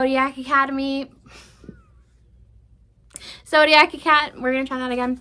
Zodiac Academy. Zodiac Academy. We're gonna try that again.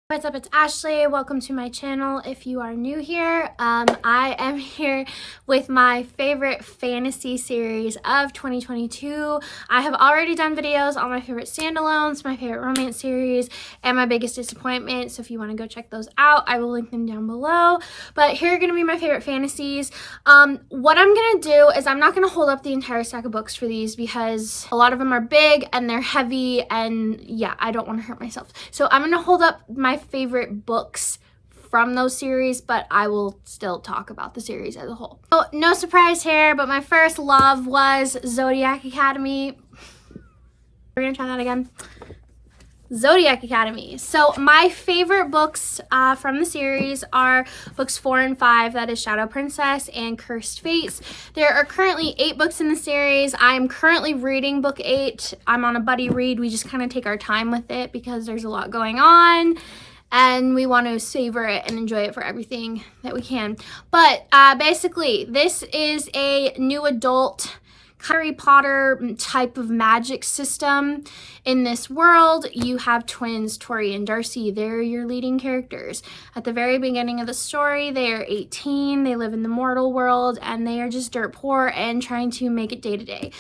What's up, it's Ashley. Welcome to my channel. If you are new here, I am here with my favorite fantasy series of 2022. I have already done videos on my favorite standalones, my favorite romance series, and my biggest disappointment. So if you want to go check those out, I will link them down below. But here are going to be my favorite fantasies. What I'm going to do is I'm not going to hold up the entire stack of books for these because a lot of them are big and they're heavy, and yeah, I don't want to hurt myself. So I'm going to hold up my favorite books from those series, but I will still talk about the series as a whole. So no surprise here, but my first love was Zodiac Academy. We're gonna try that again. Zodiac Academy. So my favorite books from the series are books 4 and 5, that is Shadow Princess and Cursed Fates. There are currently 8 books in the series. I'm currently reading book 8. I'm on a buddy read. We just kind of take our time with it because there's a lot going on and we want to savor it and enjoy it for everything that we can. But basically, this is a new adult Harry Potter type of magic system. In this world, you have twins Tori and Darcy. They're your leading characters. At the very beginning of the story, they are 18, they live in the mortal world, and they are just dirt poor and trying to make it day to day.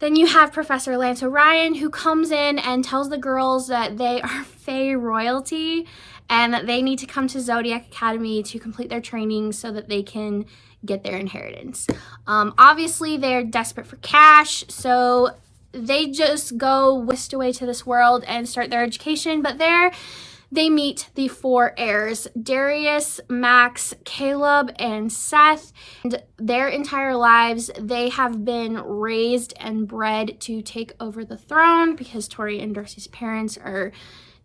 Then you have Professor Lance O'Ryan, who comes in and tells the girls that they are Fae royalty and that they need to come to Zodiac Academy to complete their training so that they can get their inheritance. Obviously, they're desperate for cash, so they just go whisked away to this world and start their education. But there they meet the 4 heirs, Darius, Max, Caleb, and Seth. And their entire lives, they have been raised and bred to take over the throne because Tori and Darcy's parents are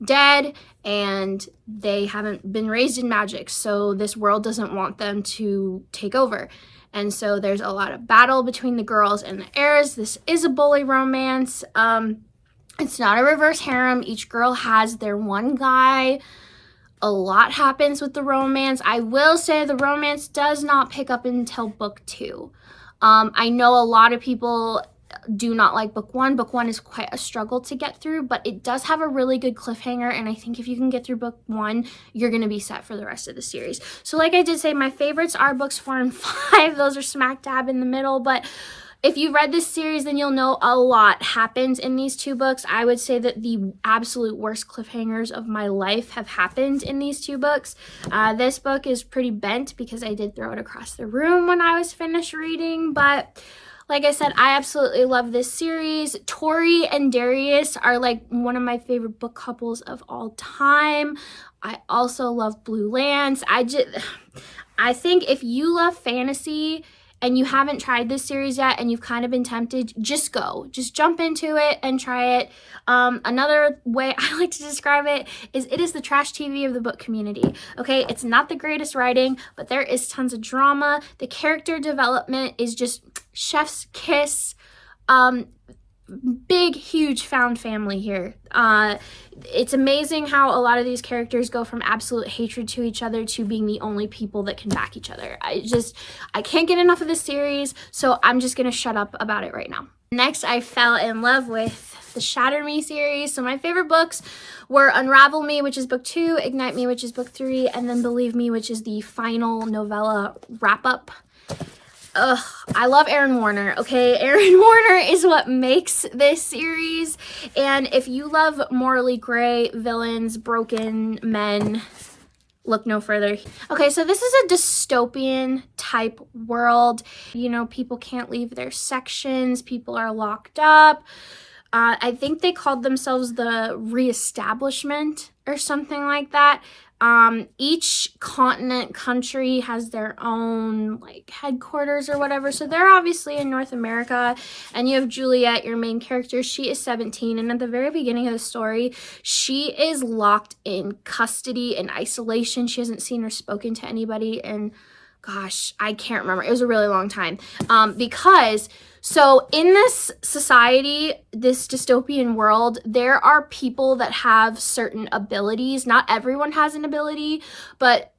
dead and they haven't been raised in magic, so this world doesn't want them to take over. And so there's a lot of battle between the girls and the heirs. This is a bully romance. It's not a reverse harem. Each girl has their one guy. A lot happens with the romance. I will say the romance does not pick up until book 2. I know a lot of people do not like book 1. Book 1 is quite a struggle to get through, but it does have a really good cliffhanger, and I think if you can get through book 1, you're going to be set for the rest of the series. So like I did say, my favorites are books 4 and 5. Those are smack dab in the middle, but if you read this series, then you'll know a lot happens in these 2 books. I would say that the absolute worst cliffhangers of my life have happened in these 2 books. This book is pretty bent because I did throw it across the room when I was finished reading, but like I said, I absolutely love this series. Tori and Darius are like one of my favorite book couples of all time. I also love Blue Lance. I think if you love fantasy and you haven't tried this series yet and you've kind of been tempted, just go. Just jump into it and try it. Another way I like to describe it is the trash TV of the book community. Okay, it's not the greatest writing, but there is tons of drama. The character development is just chef's kiss. Big, huge found family here. It's amazing how a lot of these characters go from absolute hatred to each other to being the only people that can back each other. I can't get enough of this series, so I'm just gonna shut up about it right now. Next, I fell in love with the Shatter Me series. So my favorite books were Unravel Me, which is book 2, Ignite Me, which is book 3, and then Believe Me, which is the final novella wrap-up. Ugh, I love Aaron Warner, okay? Aaron Warner is what makes this series, and if you love morally gray villains, broken men, look no further. Okay, so this is a dystopian type world. You know, people can't leave their sections, people are locked up. I think they called themselves the Reestablishment or something like that. Each continent country has their own like headquarters or whatever. So they're obviously in North America, and you have Juliet, your main character. She is 17, and at the very beginning of the story, she is locked in custody and isolation. She hasn't seen or spoken to anybody in gosh, I can't remember. It was a really long time. Because, so in this society, this dystopian world, there are people that have certain abilities. Not everyone has an ability, but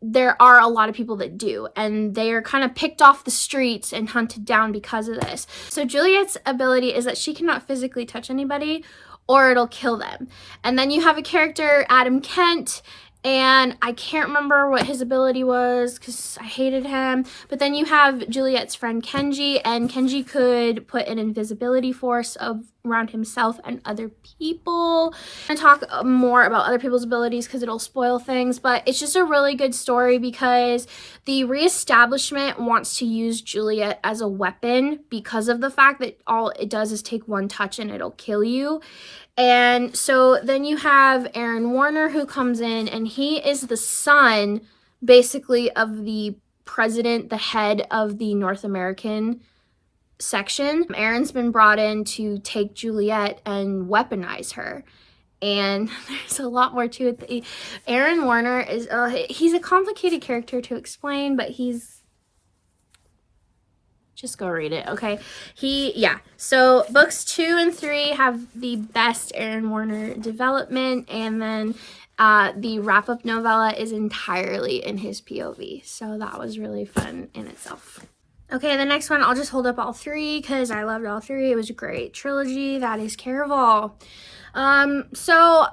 there are a lot of people that do, and they are kind of picked off the streets and hunted down because of this. So Juliet's ability is that she cannot physically touch anybody or it'll kill them. And then you have a character, Adam Kent, and I can't remember what his ability was because I hated him. But then you have Juliet's friend Kenji, and Kenji could put an invisibility force around himself and other people. I'm gonna talk more about other people's abilities because it'll spoil things, but it's just a really good story because the reestablishment wants to use Juliet as a weapon because of the fact that all it does is take one touch and it'll kill you. And so then you have Aaron Warner who comes in, and he is the son, basically, of the president, the head of the North American section. Aaron's been brought in to take Juliet and weaponize her. And there's a lot more to it. Aaron Warner is, he's a complicated character to explain, but just go read it, okay? So books 2 and 3 have the best Aaron Warner development, and then the wrap-up novella is entirely in his POV. So that was really fun in itself. Okay, the next one, I'll just hold up all 3 because I loved all 3. It was a great trilogy. That is Caraval. So,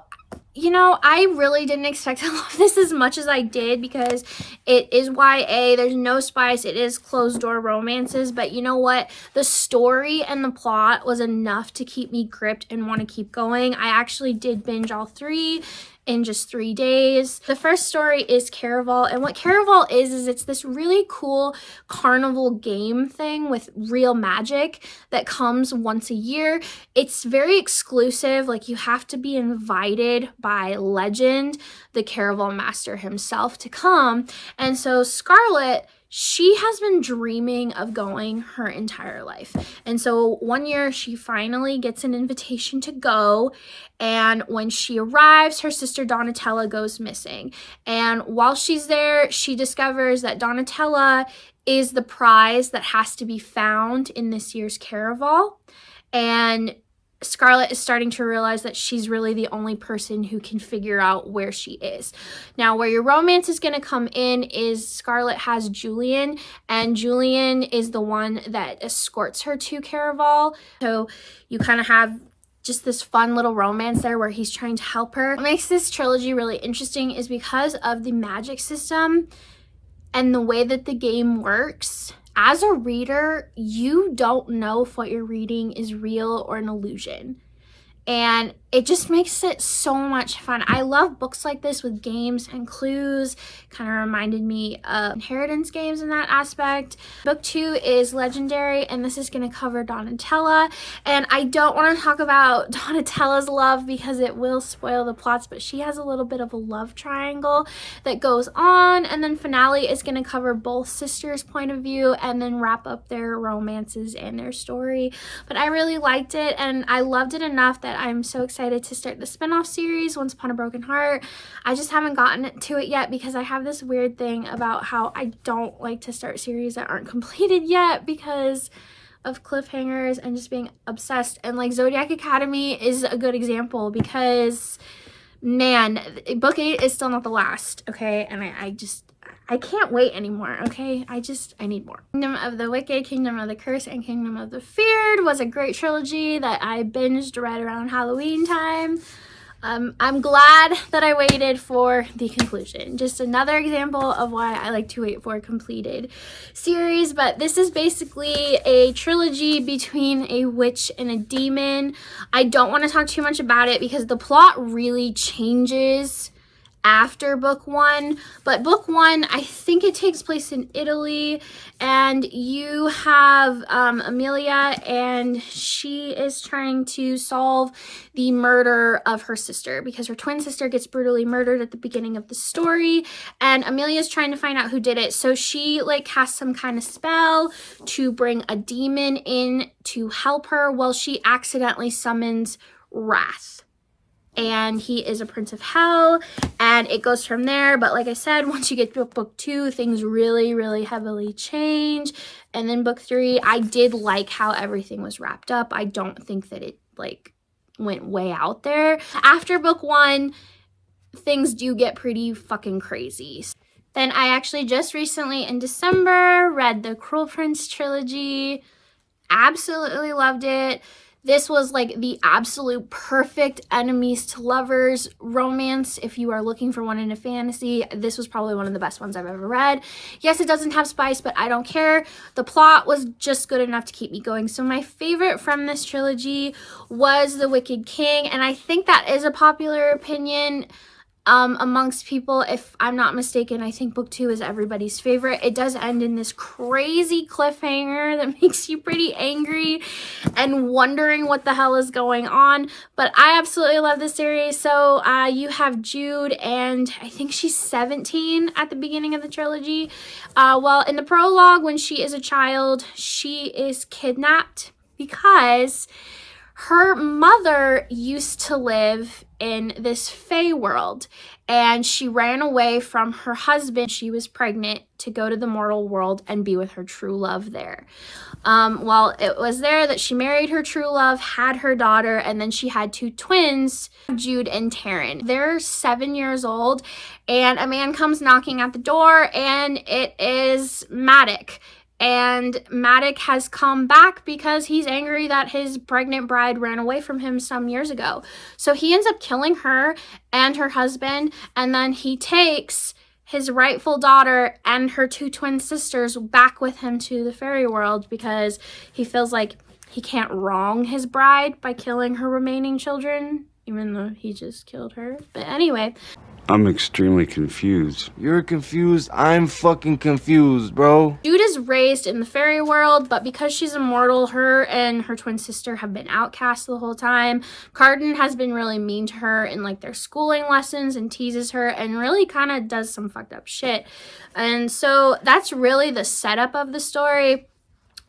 you know, I really didn't expect to love this as much as I did because it is YA. There's no spice. It is closed-door romances. But you know what? The story and the plot was enough to keep me gripped and want to keep going. I actually did binge all 3 in just 3 days. The first story is Caraval, and what Caraval is it's this really cool carnival game thing with real magic that comes once a year. It's very exclusive, like you have to be invited by legend, the Caraval master himself, to come. And so Scarlett, she has been dreaming of going her entire life. And so one year she finally gets an invitation to go. And when she arrives, her sister Donatella goes missing. And while she's there, she discovers that Donatella is the prize that has to be found in this year's Caraval. And Scarlett is starting to realize that she's really the only person who can figure out where she is. Now, where your romance is going to come in is Scarlett has Julian, and Julian is the one that escorts her to Caraval. So you kind of have just this fun little romance there where he's trying to help her. What makes this trilogy really interesting is because of the magic system and the way that the game works. As a reader, you don't know if what you're reading is real or an illusion. And it just makes it so much fun. I love books like this with games and clues. Kind of reminded me of inheritance games in that aspect. Book 2 is Legendary, and this is going to cover Donatella. And I don't want to talk about Donatella's love because it will spoil the plots, but she has a little bit of a love triangle that goes on. And then finale is going to cover both sisters' point of view and then wrap up their romances and their story. But I really liked it, and I loved it enough that I'm so excited to start the spin-off series, Once Upon a Broken Heart. I just haven't gotten to it yet because I have this weird thing about how I don't like to start series that aren't completed yet because of cliffhangers and just being obsessed. And like Zodiac Academy is a good example because, man, book 8 is still not the last, okay? And I can't wait anymore, okay? I need more. Kingdom of the Wicked, Kingdom of the Curse, and Kingdom of the Feared was a great trilogy that I binged right around Halloween time. I'm glad that I waited for the conclusion. Just another example of why I like to wait for a completed series. But this is basically a trilogy between a witch and a demon. I don't want to talk too much about it because the plot really changes after book 1, but book 1, I think it takes place in Italy, and you have Amelia, and she is trying to solve the murder of her sister because her twin sister gets brutally murdered at the beginning of the story, and Amelia is trying to find out who did it. So she like casts some kind of spell to bring a demon in to help her while she accidentally summons Wrath. and he is a prince of hell, and it goes from there. But like I said, once you get to book 2, things really heavily change. And then book 3, I did like how everything was wrapped up. I don't think that it like went way out there. After book 1, things do get pretty fucking crazy. Then I actually just recently in December read the Cruel Prince trilogy. Absolutely loved it. This was like the absolute perfect enemies to lovers romance. If you are looking for one in a fantasy, this was probably one of the best ones I've ever read. Yes, it doesn't have spice, but I don't care. The plot was just good enough to keep me going. So my favorite from this trilogy was The Wicked King, and I think that is a popular opinion amongst people. If I'm not mistaken, I think book 2 is everybody's favorite. It does end in this crazy cliffhanger that makes you pretty angry and wondering what the hell is going on. But I absolutely love this series. So you have Jude, and I think she's 17 at the beginning of the trilogy. Well, in the prologue, when she is a child, she is kidnapped because her mother used to live in this fae world, and she ran away from her husband. She was pregnant to go to the mortal world and be with her true love there. Well, it was there that she married her true love, had her daughter, and then she had 2 twins, Jude and Taryn. They're 7 years old, and a man comes knocking at the door, and it is Maddox. And Maddox has come back because he's angry that his pregnant bride ran away from him some years ago. So he ends up killing her and her husband, and then he takes his rightful daughter and her 2 twin sisters back with him to the fairy world because he feels like he can't wrong his bride by killing her remaining children, even though he just killed her. But anyway, I'm extremely confused. You're confused? I'm fucking confused, bro. Jude is raised in the fairy world, but because she's immortal, her and her twin sister have been outcast the whole time. Carden has been really mean to her in like their schooling lessons and teases her and really kind of does some fucked up shit. And so that's really the setup of the story.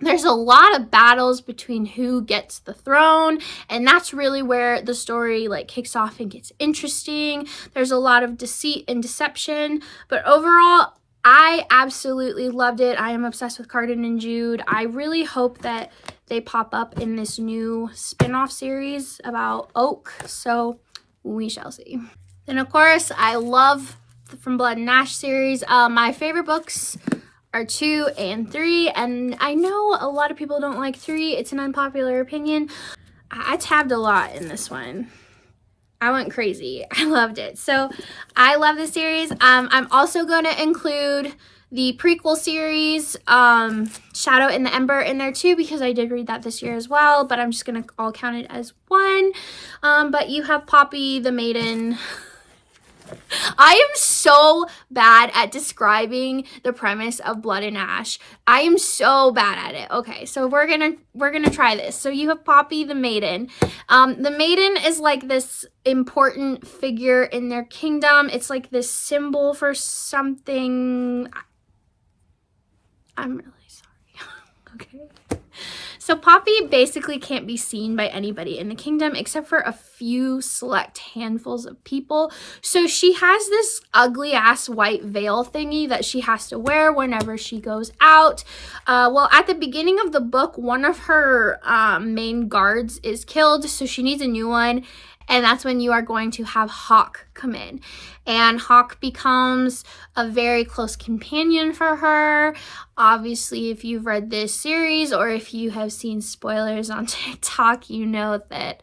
There's a lot of battles between who gets the throne, and that's really where the story like kicks off and gets interesting. There's a lot of deceit and deception, but overall, I absolutely loved it. I am obsessed with Carden and Jude. I really hope that they pop up in this new spin-off series about Oak, so we shall see. Then of course, I love the From Blood and Ash series. My favorite books are 2 and 3, and I know a lot of people don't like 3. It's an unpopular opinion. I tabbed a lot in this one. I went crazy. I loved it. So I love this series. I'm also going to include the prequel series, Shadow in the Ember, in there too, because I did read that this year as well, but I'm just going to all count it as one. But you have Poppy the Maiden. I am so bad at describing the premise of Blood and Ash. I am so bad at it. Okay, so we're gonna try this. So you have Poppy the Maiden. The Maiden is like this important figure in their kingdom. It's like this symbol for something. I'm really sorry. Okay. So Poppy basically can't be seen by anybody in the kingdom except for a few select handfuls of people. So she has this ugly ass white veil thingy that she has to wear whenever she goes out. Well, at the beginning of the book, one of her main guards is killed, so she needs a new one. And that's when you are going to have Hawk come in. And Hawk becomes a very close companion for her. Obviously, if you've read this series or if you have seen spoilers on TikTok, you know that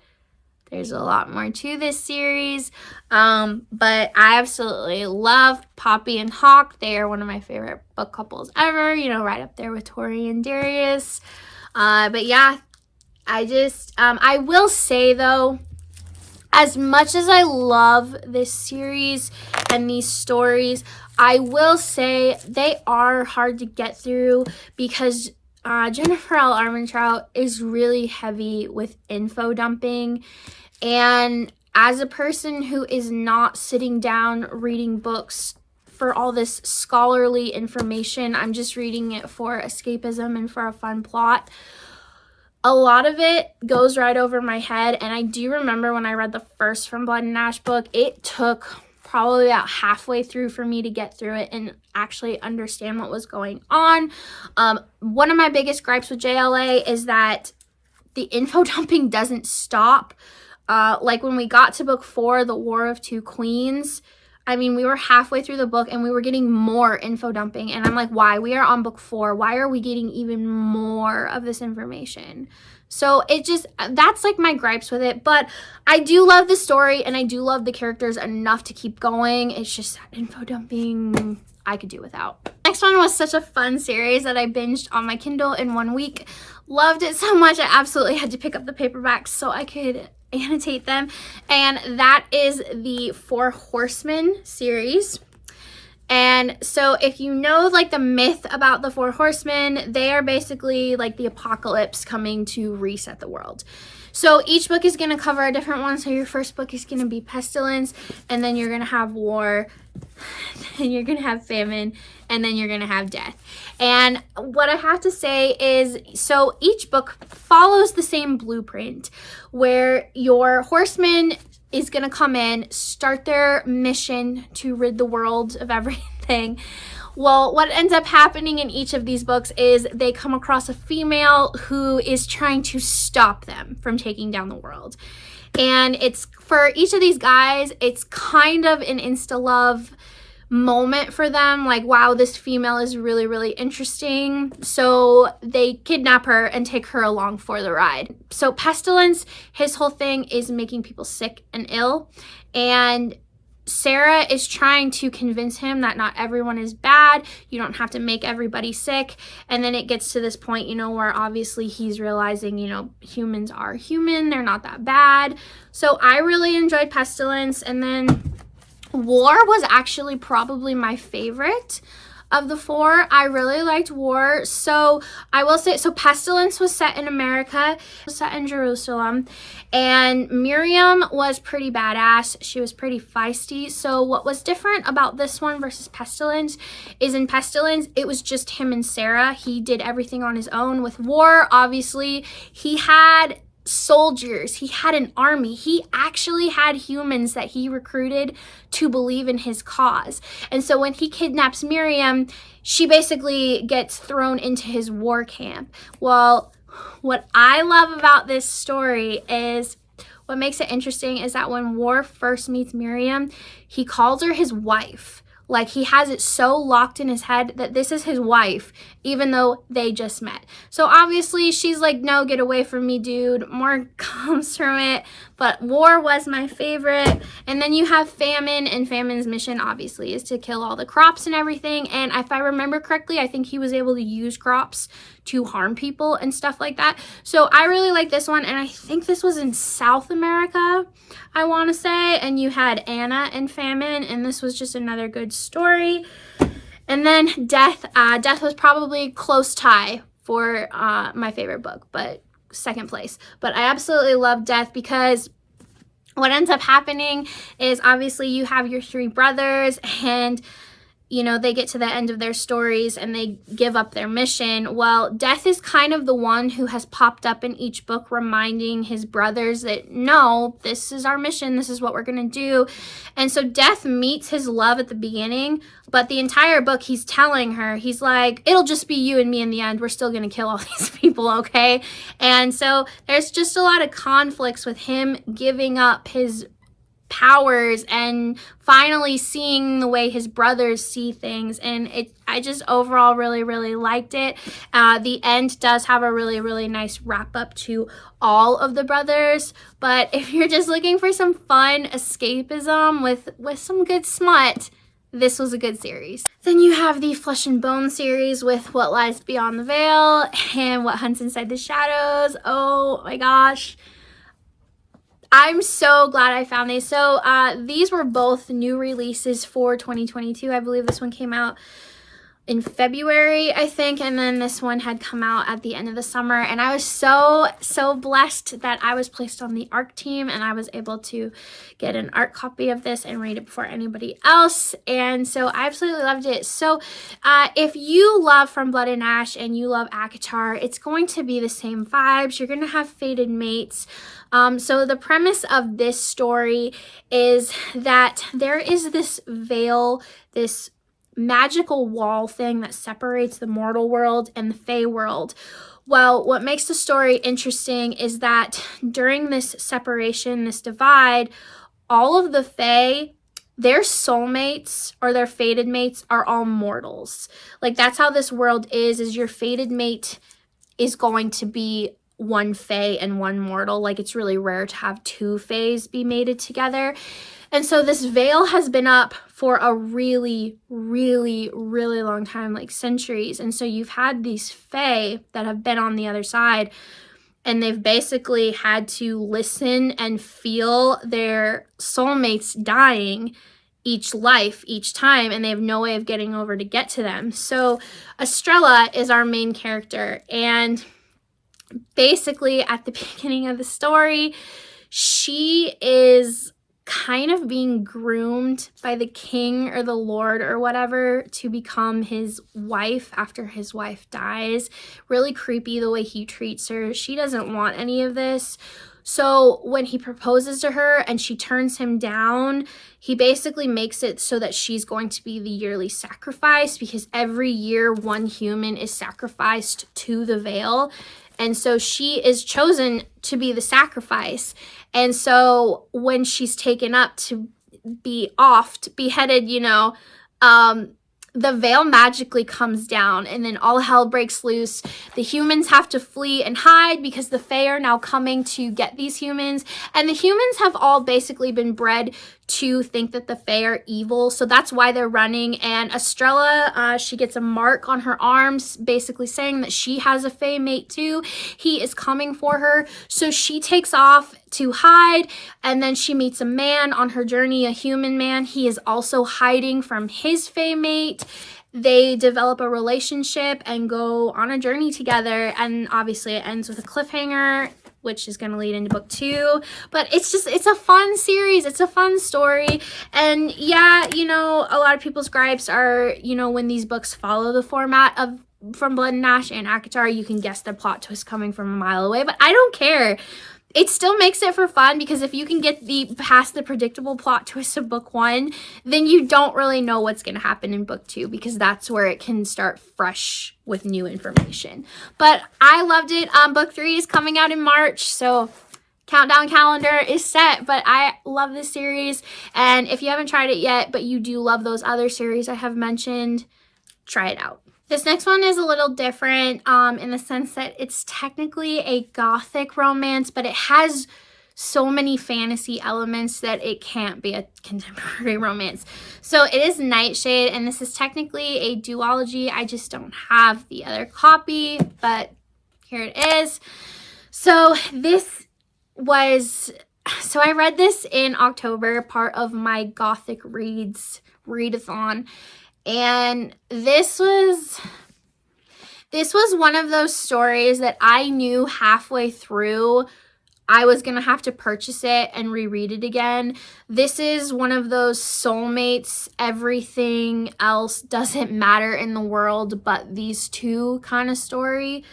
there's a lot more to this series. But I absolutely love Poppy and Hawk. They are one of my favorite book couples ever. You know, right up there with Tori and Darius. But yeah, I will say though, as much as I love this series and these stories, I will say they are hard to get through because Jennifer L. Armentrout is really heavy with info dumping. And as a person who is not sitting down reading books for all this scholarly information, I'm just reading it for escapism and for a fun plot. a lot of it goes right over my head. And I do remember when I read the first From Blood and Ash book, it took probably about halfway through for me to get through it and actually understand what was going on. One of my biggest gripes with JLA is that the info dumping doesn't stop. Like when we got to book 4, The War of Two Queens, I mean, we were halfway through the book and we were getting more info dumping. And I'm like, why? We are on book 4. Why are we getting even more of this information? So it just, that's like my gripes with it. But I do love the story and I do love the characters enough to keep going. It's just that info dumping I could do without. Next one was such a fun series that I binged on my Kindle in 1 week. Loved it so much I absolutely had to pick up the paperbacks so I could annotate them, and that is the Four Horsemen series. And so if you know like the myth about the Four Horsemen, they are basically like the apocalypse coming to reset the world. So each book is going to cover a different one. So your first book is going to be pestilence, and then you're going to have war, then you're going to have famine, and then you're going to have death. And what I have to say is, so each book follows the same blueprint where your horseman is going to come in, start their mission to rid the world of everything. Well, what ends up happening in each of these books is they come across a female who is trying to stop them from taking down the world. And it's, for each of these guys, it's kind of an insta-love moment for them, like, wow, this female is really, really interesting. So they kidnap her and take her along for the ride. So Pestilence, his whole thing is making people sick and ill. And Sarah is trying to convince him that not everyone is bad. You don't have to make everybody sick. And then it gets to this point, you know, where obviously he's realizing, you know, humans are human. They're not that bad. So I really enjoyed Pestilence. And then War was actually probably my favorite of the 4. I really liked War. So I will say, so Pestilence was set in America, set in Jerusalem, and Miriam was pretty badass. She was pretty feisty. So what was different about this one versus Pestilence is in Pestilence, it was just him and Sarah. He did everything on his own. With War, obviously, he had soldiers, he had an army, he actually had humans that he recruited to believe in his cause. And so when he kidnaps Miriam, she basically gets thrown into his war camp. Well, what I love about this story is, what makes it interesting is that when War first meets Miriam, he calls her his wife. Like, he has it so locked in his head that this is his wife, even though they just met. So obviously she's like, no, get away from me, dude. More comes from it. But War was my favorite. And then you have Famine, and Famine's mission obviously is to kill all the crops and everything. And if I remember correctly, I think he was able to use crops to harm people and stuff like that. So I really like this one. And I think this was in South America, I want to say. And you had Anna and Famine, and this was just another good story. And then Death. Death was probably close tie for my favorite book, but second place. But I absolutely love Death because what ends up happening is, obviously you have your 3 brothers, and you know, they get to the end of their stories and they give up their mission. Well, Death is kind of the one who has popped up in each book, reminding his brothers that, no, this is our mission. This is what we're going to do. And so Death meets his love at the beginning, but the entire book he's telling her, he's like, it'll just be you and me in the end. We're still going to kill all these people, okay? And so there's just a lot of conflicts with him giving up his powers and finally seeing the way his brothers see things. And I just overall really, really liked it. The end does have a really, really nice wrap up to all of the brothers. But if you're just looking for some fun escapism with some good smut, this was a good series. Then you have the Flesh and Bone series with What Lies Beyond the Veil and What Hunts Inside the Shadows. Oh my gosh. I'm so glad I found these. So these were both new releases for 2022. I believe this one came out in February, I think, and then this one had come out at the end of the summer, and I was so blessed that I was placed on the ARC team, and I was able to get an ARC copy of this and read it before anybody else, and so I absolutely loved it. So if you love From Blood and Ash and you love Acotar, it's going to be the same vibes. You're going to have fated mates. So the premise of this story is that there is this veil, this magical wall thing that separates the mortal world and the Fae world. Well, what makes the story interesting is that during this separation, this divide, all of the Fae, their soulmates or their fated mates are all mortals. Like, that's how this world is your fated mate is going to be one Fae and one mortal. Like, it's really rare to have two Faes be mated together. And so this veil has been up for a really, really, really long time, like centuries. And so you've had these Fae that have been on the other side, and they've basically had to listen and feel their soulmates dying each life, each time, and they have no way of getting over to get to them. So Estrella is our main character, and basically at the beginning of the story, she is kind of being groomed by the king or the lord or whatever to become his wife after his wife dies. Really creepy the way he treats her. She doesn't want any of this. So when he proposes to her and she turns him down, he basically makes it so that she's going to be the yearly sacrifice, because every year one human is sacrificed to the veil. And so she is chosen to be the sacrifice. And so when she's taken up to be offed, beheaded, the veil magically comes down, and then all hell breaks loose. The humans have to flee and hide because the Fae are now coming to get these humans. And the humans have all basically been bred to think that the Fae are evil. So that's why they're running. And Estrella, she gets a mark on her arms, basically saying that she has a Fae mate too. He is coming for her. So she takes off to hide, and then she meets a man on her journey, a human man. He is also hiding from his Fae mate. They develop a relationship and go on a journey together, and obviously it ends with a cliffhanger, which is going to lead into book 2. But it's a fun series. It's a fun story. And yeah, a lot of people's gripes are, when these books follow the format of From Blood and Ash and Acotar, you can guess the plot twist coming from a mile away. But I don't care. It still makes it for fun, because if you can get past the predictable plot twist of book 1, then you don't really know what's going to happen in book 2, because that's where it can start fresh with new information. But I loved it. Book 3 is coming out in March, so countdown calendar is set. But I love this series, and if you haven't tried it yet, but you do love those other series I have mentioned, try it out. This next one is a little different in the sense that it's technically a gothic romance, but it has so many fantasy elements that it can't be a contemporary romance. So it is Nightshade, and this is technically a duology. I just don't have the other copy, but here it is. So I read this in October, part of my Gothic readathon. And this was one of those stories that I knew halfway through I was going to have to purchase it and reread it again. This is one of those soulmates, everything else doesn't matter in the world but these two kind of story.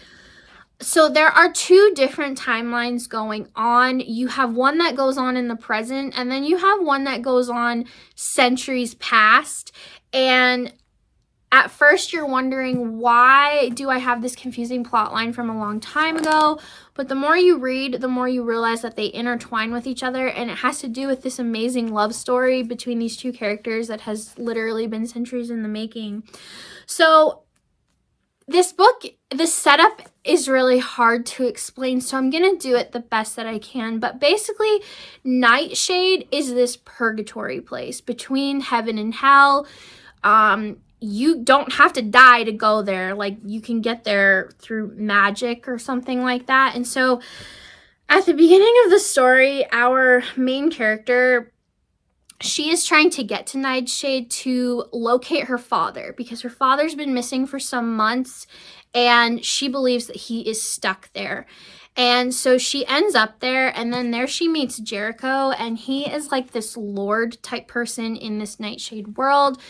So there are 2 different timelines going on. You have one that goes on in the present, and then you have one that goes on centuries past. And at first you're wondering, why do I have this confusing plot line from a long time ago? But the more you read, the more you realize that they intertwine with each other, and it has to do with this amazing love story between these 2 characters that has literally been centuries in the making. So this book, the setup is really hard to explain, so I'm going to do it the best that I can. But basically, Nightshade is this purgatory place between heaven and hell. You don't have to die to go there. Like, you can get there through magic or something like that. And so at the beginning of the story, our main character, she is trying to get to Nightshade to locate her father because her father's been missing for some months and she believes that he is stuck there. And so she ends up there, and then there she meets Jericho, and he is like this lord type person in this Nightshade world.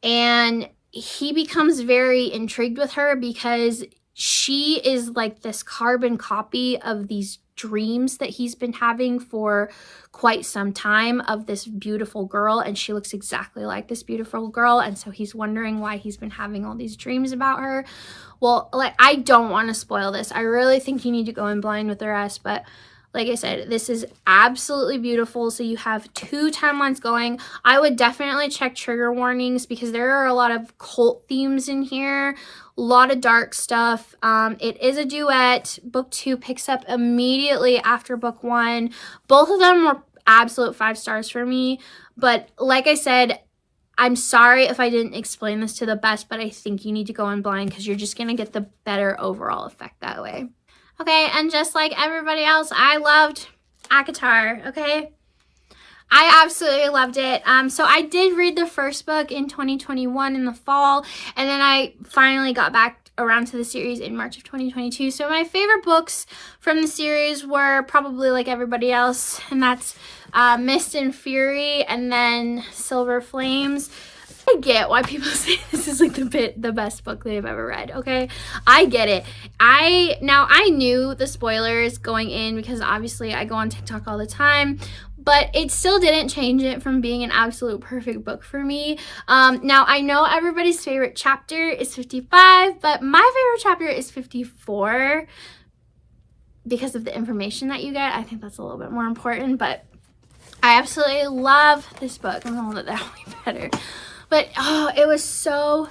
And he becomes very intrigued with her because she is like this carbon copy of these dreams that he's been having for quite some time of this beautiful girl, and she looks exactly like this beautiful girl. And so he's wondering why he's been having all these dreams about her. Well, like, I don't want to spoil this. I really think you need to go in blind with the rest, but like I said, this is absolutely beautiful. So you have 2 timelines going. I would definitely check trigger warnings because there are a lot of cult themes in here, a lot of dark stuff. It is a duet. Book 2 picks up immediately after book 1. Both of them were absolute 5 stars for me. But like I said, I'm sorry if I didn't explain this to the best, but I think you need to go in blind because you're just going to get the better overall effect that way. Okay, and just like everybody else, I loved Acotar, okay? I absolutely loved it. So I did read the first book in 2021 in the fall, and then I finally got back around to the series in March of 2022. So my favorite books from the series were probably like everybody else, and that's Mist and Fury, and then Silver Flames. I get why people say this is like the best book they've ever read, okay? I get it. I knew the spoilers going in because obviously I go on TikTok all the time, but it still didn't change it from being an absolute perfect book for me. Now, I know everybody's favorite chapter is 55, but my favorite chapter is 54 because of the information that you get. I think that's a little bit more important, but I absolutely love this book. I'm gonna let that be better. But, oh, it was so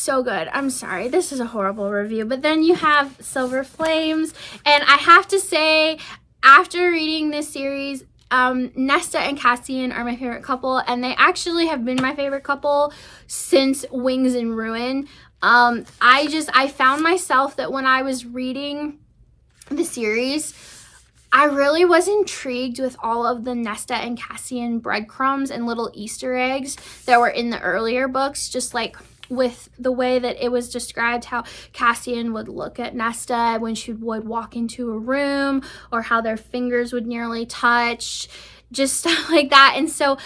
good. I'm sorry. This is a horrible review. But then you have Silver Flames. And I have to say, after reading this series, Nesta and Cassian are my favorite couple. And they actually have been my favorite couple since Wings in Ruin. I found myself that when I was reading the series, I really was intrigued with all of the Nesta and Cassian breadcrumbs and little Easter eggs that were in the earlier books, just like with the way that it was described how Cassian would look at Nesta when she would walk into a room, or how their fingers would nearly touch, just stuff like that. And so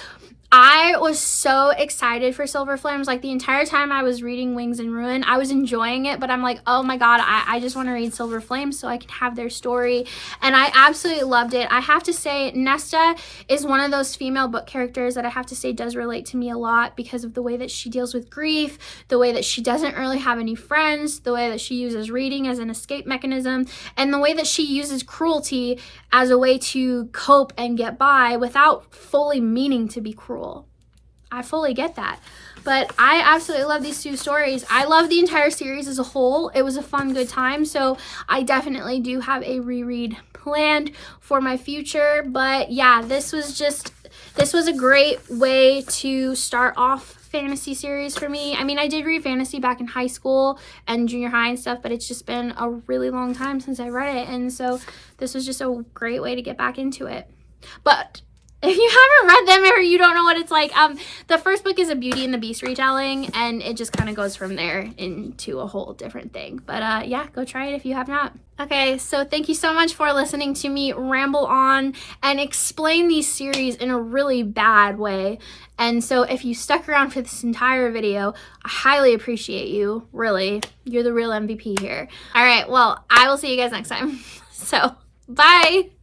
I was so excited for Silver Flames. Like, the entire time I was reading Wings in Ruin, I was enjoying it, but I'm like, oh my god, I just want to read Silver Flames so I can have their story. And I absolutely loved it. I have to say, Nesta is one of those female book characters that I have to say does relate to me a lot because of the way that she deals with grief, the way that she doesn't really have any friends, the way that she uses reading as an escape mechanism, and the way that she uses cruelty as a way to cope and get by without fully meaning to be cruel. I fully get that. But I absolutely love these 2 stories. I love the entire series as a whole. It was a fun, good time. So I definitely do have a reread planned for my future. But yeah, this was a great way to start off fantasy series for me. I mean, I did read fantasy back in high school and junior high and stuff, but it's just been a really long time since I read it. And so this was just a great way to get back into it. But if you haven't read them or you don't know what it's like, the first book is a Beauty and the Beast retelling, and it just kind of goes from there into a whole different thing. But yeah, go try it if you have not. Okay, so thank you so much for listening to me ramble on and explain these series in a really bad way. And so if you stuck around for this entire video, I highly appreciate you. Really, you're the real MVP here. All right, well, I will see you guys next time. So, bye!